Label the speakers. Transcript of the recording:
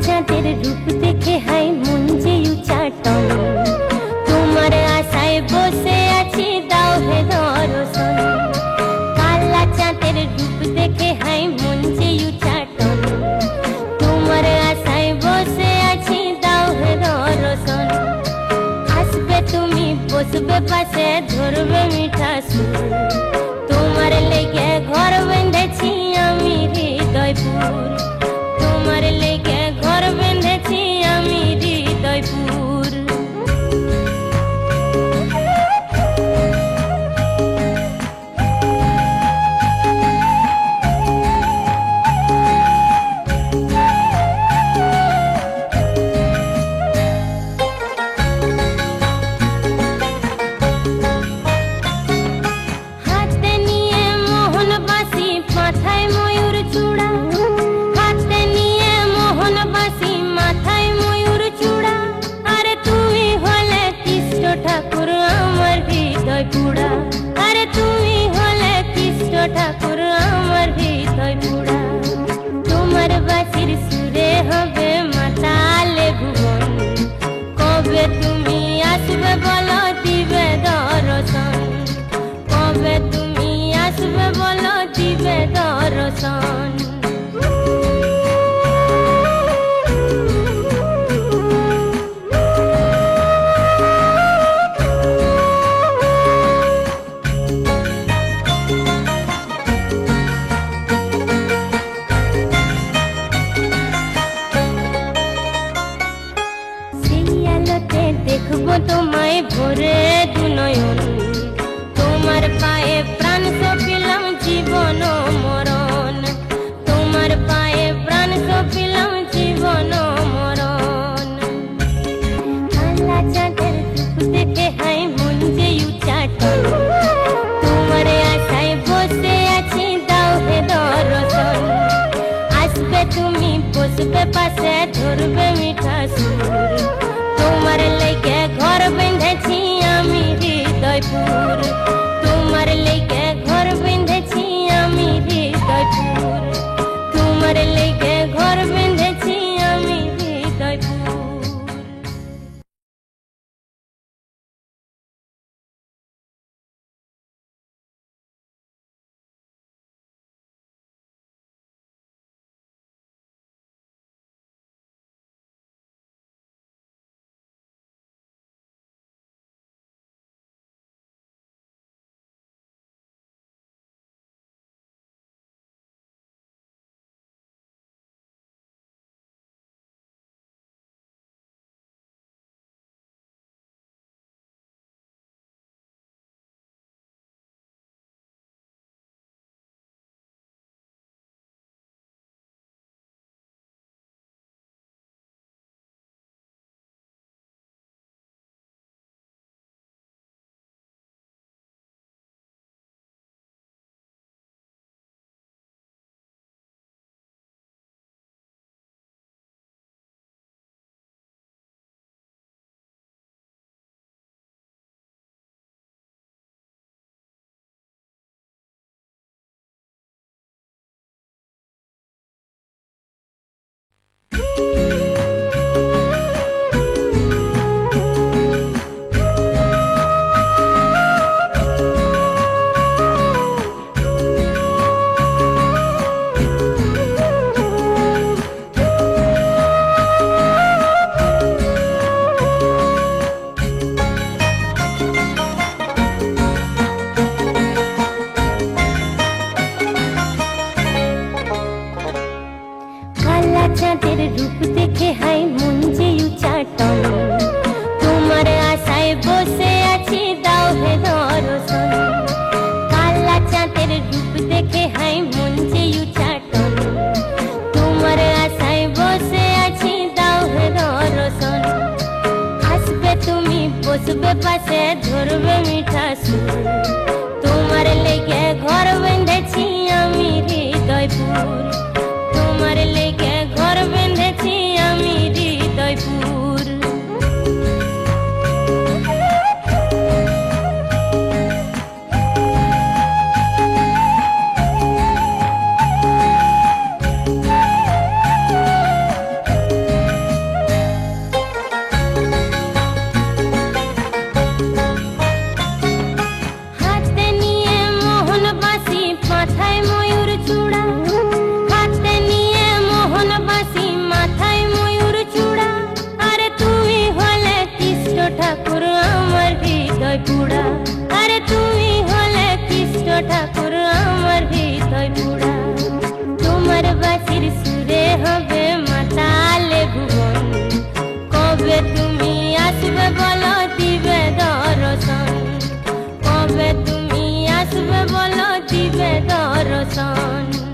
Speaker 1: চাঁদের রূপ দেখে হাই মন যে উচাটন, তোমার আশায় বসে আছি দাও হে দর্শন। কালা চাঁদের রূপ দেখে হাই মন যে উচাটন, তোমার আশায় বসে আছি দাও হে দর্শন। আসবে তুমি বসবে পাশে ধরবে মিঠা সুর, তোমার লেগে ঘর বেঁধেছি আমি হৃদয়পুর। তোমার লেগে ঘর বেঁধেছি আমি হৃদয়পুর। হাতে নিয়ে মোহন বাসি মাথায় ময়ূর চূড়া, হাতে নিয়ে মোহন বাসি মাথায় ময়ূর চূড়া। আরে তুমি হলে কৃষ্ণ ঠাকুর আমার হৃদয় পুরা, আরে তুমি হলে কৃষ্ণ ঠাকুর আমার হৃদয় পুরা। তোমার বাসির সুরে হবে মাতালে ভুবন, কবে তুমি আসবে বলো দিবে দর্শন। কবে তুমি আসবে বলো দিবে দর্শন। সেই আলোতে দেখবো তোমায় ভরে দুনয়ন, তোমার পায়ে প্রাণ সপিলাম জীবন মরণ। তোমার পায়ে প্রাণ সপিলাম জীবন মরণ। কালা চাঁদের রূপ দেখে হাই মন যে উচাটন, তোমার আশায় বসে আছি দাও হে দর্শন। আসবে তুমি বসবে পাশে ধরবে মিঠা সুর, তোমার লেগে ঘর বেঁধেছি আমি হৃদয়পুর। তোমার লেগে ঘর বেঁধেছি আমি হৃদয়পুর। তোমার লেগে ঘর বেঁধেছি আমি হৃদয়পুর। কালা চাঁদের রূপ দেখে হাই মন যে উচাটন, তোমার আশায় বসে আছি দাও হে দর্শন। কালা চাঁদের রূপ দেখে হাই মন যে উচাটন, তোমার আশায় বসে আছি দাও হে পাশে ধরবে মিঠা সুর। তোমার লেগে ঘর বেঁধেছি আমি হৃদয়পুর, তোমার লেগে ঘর বেঁধেছি আমি হৃদয়পুর। হাতে নিয়ে মোহন বাঁশি মাথায় ময়ূর চূড়া, হাতে নিয়ে মোহন বাঁশি মাথায় ময়ূর চূড়া। আরে তুমি হলে কৃষ্ণ ঠাকুর আমার হৃদয় পুরা, আরে তুমি হলে কৃষ্ণ ঠাকুর আমার হৃদয় পুরা। তোমার বাঁশির সুরে হবে মাতালে ভুবন, কবে তুমি আসবে বলো দিবে দর্শন, কবে তুমি আসবে বলো দিবে দর্শন।